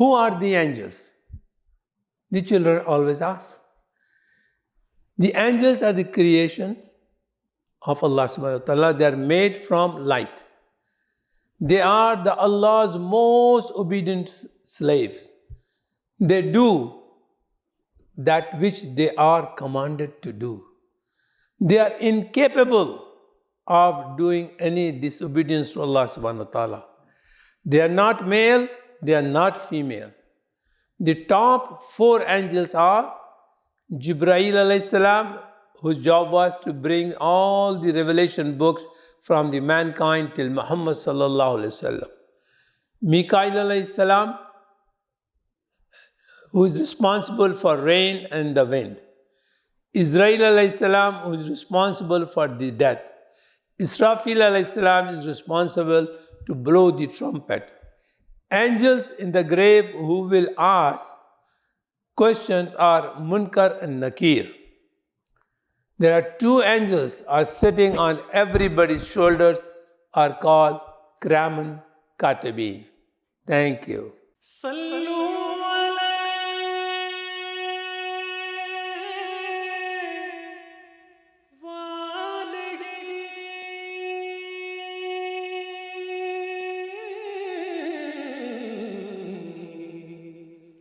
Who are the angels? The children always ask. The angels are the creations of Allah subhanahu wa ta'ala. They are made from light. They are the Allah's most obedient slaves. They do that which they are commanded to do. They are incapable of doing any disobedience to Allah subhanahu wa ta'ala. They are not male, they are not female. The top 4 angels are Jibreel alayhi salam, whose job was to bring all the revelation books from the mankind till Muhammad sallallahu alayhi wasallam. Mikail alayhi salam, who is responsible for rain and the wind. Israel alayhi salam, who is responsible for the death. Israfil alayhi salam is responsible to blow the trumpet. Angels in the grave who will ask questions are Munkar and Nakir. There are 2 angels are sitting on everybody's shoulders, are called Kiraman Katibin. Thank you.